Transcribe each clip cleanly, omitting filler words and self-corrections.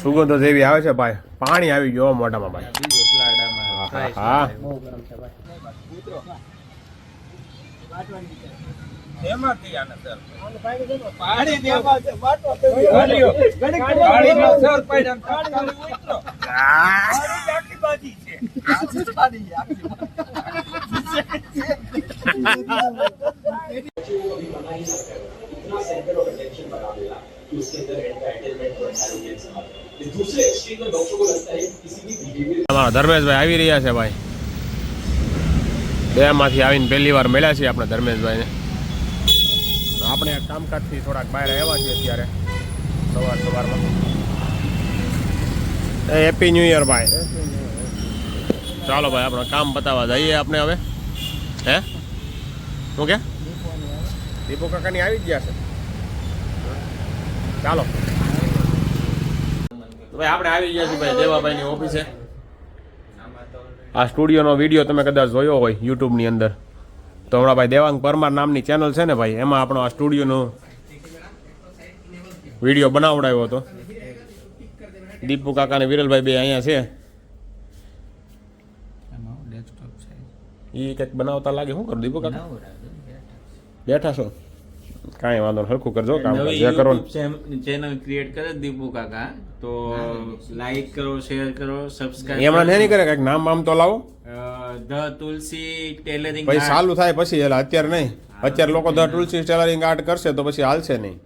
સુગંધો જેવી આવે છે ભાઈ, પાણી આવી ગયો મોઢામાં ભાઈ. હા ધર્મેશભાઈ આવી રહ્યા છે ભાઈ. બે માંથી આવીને પહેલી વાર મળ્યા છીએ આપણે ધર્મેશભાઈને. આપણે કામકાજથી થોડાક બહાર આવ્યા છીએ અત્યારે સવારમાં. હેપી ન્યુ યર ભાઈ. ચાલો ભાઈ આપણે કામ બતાવવા જઈએ આપણે હવે. હે શું કે દીપુ કાકાની આવી જ ગયા છે. ચાલો ભાઈ આપણે આવી ગયા છીએ ભાઈ દેવાભાઈની ઓફિસે. આ સ્ટુડિયોનો વિડીયો તમે કદાચ જોયો હોય યુટ્યુબની અંદર તો હમણાં ભાઈ દેવાંગ પરમાર નામની ચેનલ છે ને ભાઈ, એમાં આપણો આ સ્ટુડિયોનો વિડીયો બનાવડાવ્યો હતો. દીપુ કાકા અને વિરલભાઈ બે અહીંયા છે. એ કંઈક બનાવતા લાગે. શું કરું દીપુ કાકા? બેઠા છો? કાંઈ વાંધો નહીં, હરખું કરજો કામ. જે કરો ચેનલ ક્રિએટ કરે દીપુ કાકા તો લાઈક કરો, શેર કરો, સબસ્ક્રાઇબ. એમણે નહીં કરે કંઈક નામ આમ તો લાવો. ધ તુલસી ટેલરિંગ પછી ચાલુ થાય પછી, એટલે અત્યારે નહીં. અત્યારે લોકો ધ તુલસી ટેલરિંગ આર્ટ કરશે તો પછી હાલશે નહીં.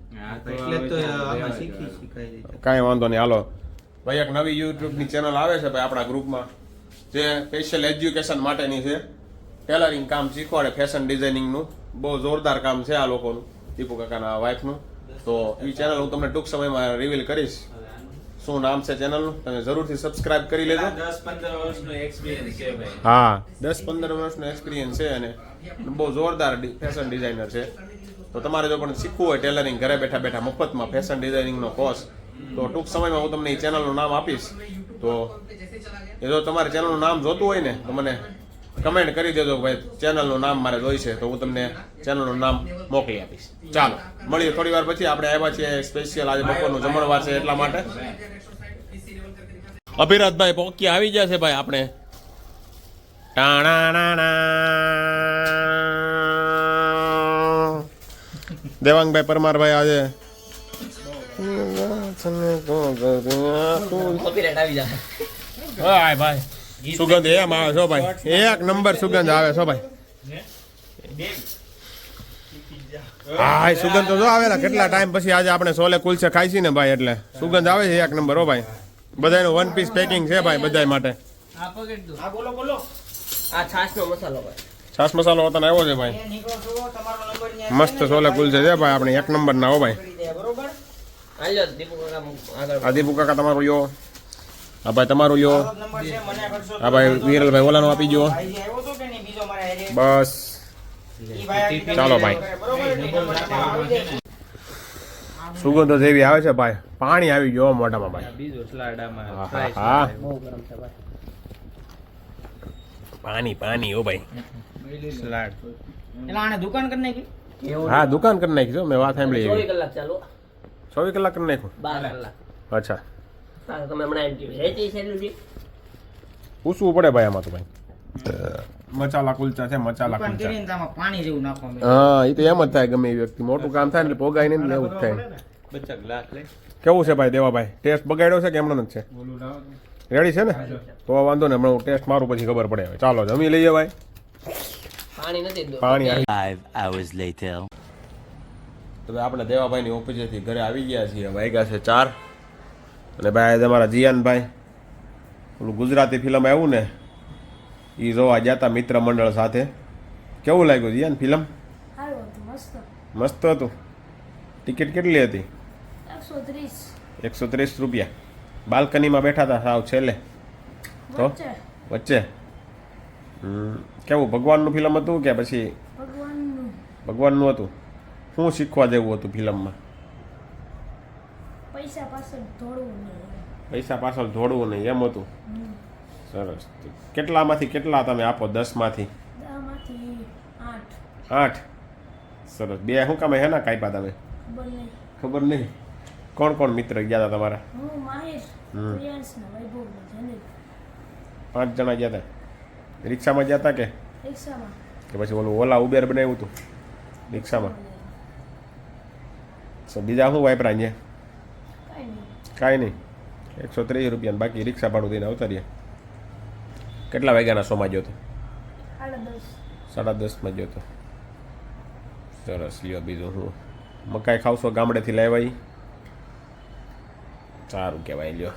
કાંઈ વાંધો નહીં, હાલો ભાઈ. એક નવી યુટ્યુબની ચેનલ આવે છે ભાઈ આપણા ગ્રુપમાં, જે સ્પેશિયલ એજ્યુકેશન માટેની છે. ટેલરિંગ કામ શીખવાડે, ફેશન ડિઝાઇનિંગનું બહુ જોરદાર કામ છે આ લોકોનું, દીપુ કાકાના વાઇફનું. તો એ ચેનલ હું તમને ટૂંક સમયમાં રિવીલ કરીશ. શું નામ છે ચેનલનું, તમે જરૂરથી સબસ્ક્રાઇબ કરી લેજો. 10-15 વર્ષનો એક્સપિરિયન્સ છે ભાઈ. હા 10-15 વર્ષનો એક્સપિરિયન્સ છે અને બહુ જોરદાર ફેશન ડિઝાઇનર છે. તો તમારે જો પણ શીખવું હોય ટેલરિંગ ઘરે બેઠા બેઠા મફતમાં ફેશન ડિઝાઇનિંગનો કોર્સ, તો ટૂંક સમયમાં હું તમને એ ચેનલનું નામ આપીશ. તો એ જો તમારે ચેનલનું નામ જોતું હોય ને તો મને કમેન્ટ કરી દેજો ભાઈ ચેનલનું નામ મારે જોઈ છે, તો હું તમને ચેનલનું નામ મોકલી આપીશ. ચાલો મળીએ થોડી વાર પછી. આપણે આવ્યા છીએ સ્પેશિયલ આજે બપોરનું જમણવાર છે એટલા માટે. અભિરાજભાઈ પોકિયા આવી ગયા છે ભાઈ આપણે. દેવાંગભાઈ પરમારભાઈ આજે ભાઈ સુગંધ એમ આવે છો ભાઈ, એક નંબર સુગંધ આવે છો ભાઈ. હા સુગંધ તો જો આવેલા કેટલા ટાઈમ પછી આજે આપણે સોલે કુલચે ખાઈશી ને ભાઈ, એટલે સુગંધ આવે છે એક નંબર. હો ભાઈ બધાનો વન પીસ પેકિંગ છે ભાઈ બધા માટે. છાસ મસાલો વતન આવ્યો છે ભાઈ, મસ્ત સોલે કુલચે છે ભાઈ આપણે એક નંબર ના. હો ભાઈ આ દીપુ કાકા તમારું યો, હા ભાઈ તમારું યો, હા ભાઈ વિરલભાઈ ઓલાનું આપી ગયો બસ. ચાલો ભાઈ સુગંધો જેવી આવે છે ભાઈ, પાણી આવી ગયો મોઢામાં ભાઈ. હા પાણી પાણી હો ભાઈ. દુકાન કરી નાખી. હા દુકાન કરી નાખી મેં વાત સાંભળી. 24 કલાક ચાલુ. 24 કલાક કરી નાખ્યું. 12 કલાક. અચ્છા તમે હમણાં પૂછવું પડે ભાઈ આમાં તો ભાઈ. મસાલા કુલચા છે, મસાલા કુલચા. પાણી જેવું નાખો. હા એ તો એમ જ થાય, ગમે એ વ્યક્તિ મોટું કામ થાય એટલે પોગાય નહીં ને એવું જ થાય. કેવું છે ભાઈ દેવાભાઈ, ટેસ્ટ બગાડ્યો છે કે એમનો જ છે? રેડી છે ને? તો વાંધો ને, હમણાં ટેસ્ટ મારું પછી ખબર પડે. હવે ચાલો જમી લઈએ ભાઈ. પાણી 5 hours later. તો આપણે દેવાભાઈની ઓફિસેથી ઘરે આવી ગયા છીએ. વાગ્યા છે 4 અને ભાઈ તમારા જીયાનભાઈ ઓલું ગુજરાતી ફિલ્મ આવ્યું ને એ જોવા ગયા હતા મિત્ર મંડળ સાથે. કેવું લાગ્યું જીયાન ફિલ્મ? મસ્ત હતું. ટિકિટ કેટલી હતી? 130 રૂપિયા. બાલ્કનીમાં બેઠા હતા સાવ છેલ્લે તો વચ્ચે. કેવું ભગવાનનું ફિલ્મ હતું કે પછી ભગવાનનું હતું? શું શીખવા જેવું હતું ફિલ્મમાં? પૈસા પાછળ દોડવું નહીં એમ હતું. સરસ. કેટલામાંથી કેટલા તમે આપો? 10 માંથી 8. સરસ. 2 શું કામે હેના કાપ્યા તમે? ખબર નહીં. કોણ કોણ મિત્ર ગયા હતા તમારા? પ્રિયાંશના વૈભવના જનક 5 જણા ગયા હતા રિક્ષામાં ગયા હતા કે રિક્ષામાં પછી ઓલું ઓલા ઉબેર બનાવ્યું હતું રિક્ષામાં બીજા શું વાપરા અહીંયા કાંઈ નહીં કાંઈ નહીં 130 રૂપિયા બાકી રિક્ષા ભાડું દઈને આવતા રહ્યા કેટલા વાગ્યાના શોમાં ગયો હતો 10:30 10:30 ગયો હતો સરસ લ્યો બીજું હું મકાઈ ખાવશો ગામડેથી લાવ્યા ઈ સારું કહેવાય લ્યો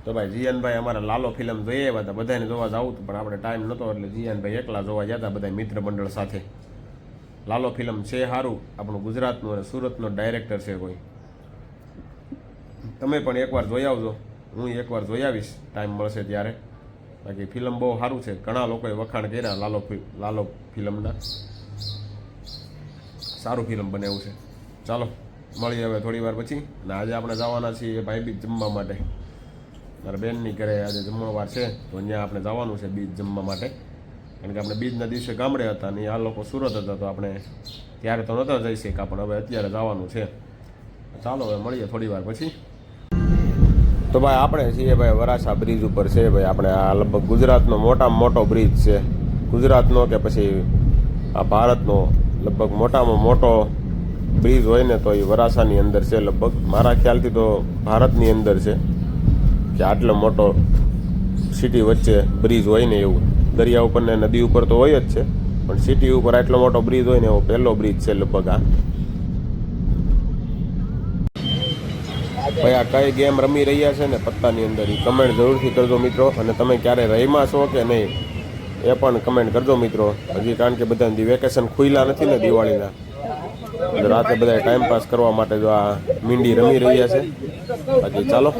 તો ભાઈ જીયાનભાઈ અમારા લાલો ફિલ્મ જોઈએ આવ્યા હતા બધાને જોવા જવું હતું પણ આપણે ટાઈમ નહોતો એટલે જીયાનભાઈ એકલા જોવા ગયા હતા બધા મિત્ર મંડળ સાથે લાલો ફિલ્મ છે સારું આપણું ગુજરાતનું અને સુરતનો ડાયરેક્ટર છે કોઈ તમે પણ એકવાર જોઈ આવજો હું એકવાર જોઈ આવીશ ટાઈમ મળશે ત્યારે બાકી ફિલ્મ બહુ સારું છે ઘણા લોકોએ વખાણ કર્યા લાલો ફિલ્મના સારું ફિલ્મ બનાવ્યું છે ચાલો મળીએ હવે થોડી વાર પછી અને આજે આપણે જવાના છીએ ભાઈ બીજ જમવા માટે મારા બેનની ઘરે આજે જમણવાર છે તો અહીંયા આપણે જવાનું છે બીજ જમવા માટે કારણ કે આપણે બીજના દિવસે ગામડે હતા અને આ લોકો સુરત હતા તો આપણે ત્યારે તો નહોતા જઈ શક્યા પણ હવે અત્યારે જવાનું છે ચાલો હવે મળીએ થોડી વાર પછી તો ભાઈ આપણે છીએ ભાઈ વરાછા બ્રિજ ઉપર છે ભાઈ આપણે આ લગભગ ગુજરાતનો મોટામાં મોટો બ્રિજ છે ગુજરાતનો કે પછી આ ભારતનો લગભગ મોટામાં મોટો બ્રિજ હોય ને તો એ વરાછાની અંદર છે લગભગ મારા ખ્યાલથી તો ભારતની અંદર છે કે આટલો મોટો સિટી વચ્ચે બ્રિજ હોય ને એવું દરિયા ઉપર ને નદી ઉપર તો હોય જ છે પણ સિટી ઉપર આટલો મોટો બ્રિજ હોય ને એવો પહેલો બ્રિજ છે લગભગ આ ભાઈ આ કઈ ગેમ રમી રહ્યા છે ને પત્તાની અંદર એ કમેન્ટ જરૂરથી કરજો મિત્રો અને તમે ક્યારે રમ્યા છો કે નહીં એ પણ કમેન્ટ કરજો મિત્રો હજી કારણ કે બધા વેકેશન ખુલ્લા નથી ને દિવાળીના રાતે બધા ટાઈમ પાસ કરવા માટે જો આ મીંડી રમી રહ્યા છે બાકી ચાલો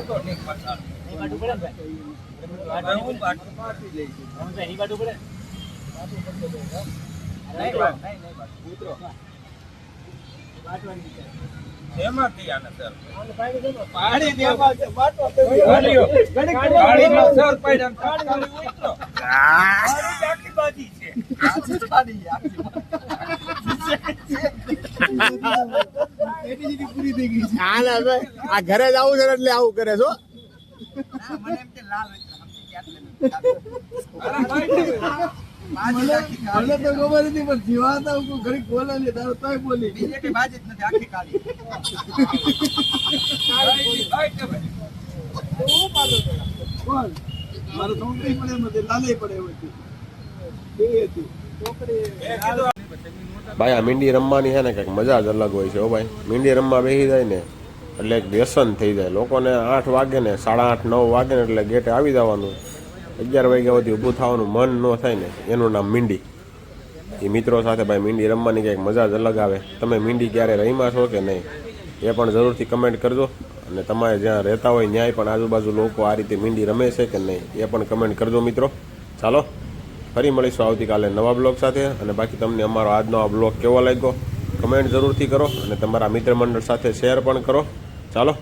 આ ઘરે જ આવું છે એટલે આવું કરે છો મને તો ખબર નથી પણ જીવાતા ઘડી બોલે ને તારો તોય બોલી મારો છોકરી પડે એમ હતી લાલે પડે એમ હતી ભાઈ આ મીંડી રમવાની છે ને કંઈક મજા જ અલગ હોય છે હો ભાઈ મીંડી રમવા બેસી જાય ને એટલે એક વ્યસન થઈ જાય લોકોને 8 વાગે ને 8:30 9 વાગે ને એટલે ગેટે આવી જવાનું 11 વાગ્યા સુધી ઊભું થવાનું મન ન થાય ને એનું નામ મીંડી એ મિત્રો સાથે ભાઈ મીંડી રમવાની કંઈક મજા જ અલગ આવે તમે મીંડી ક્યારે રમ્યા છો કે નહીં એ પણ જરૂરથી કમેન્ટ કરજો અને તમારે જ્યાં રહેતા હોય ત્યાંય પણ આજુબાજુ લોકો આ રીતે મીંડી રમે છે કે નહીં એ પણ કમેન્ટ કરજો મિત્રો ચાલો ફરી મળીશું આવતીકાલે નવા બ્લોગ સાથે અને બાકી તમને અમારો આજનો આ બ્લોગ કેવો લાગ્યો કમેન્ટ જરૂરથી કરો અને તમારા મિત્ર મંડળ સાથે શેર પણ કરો ચાલો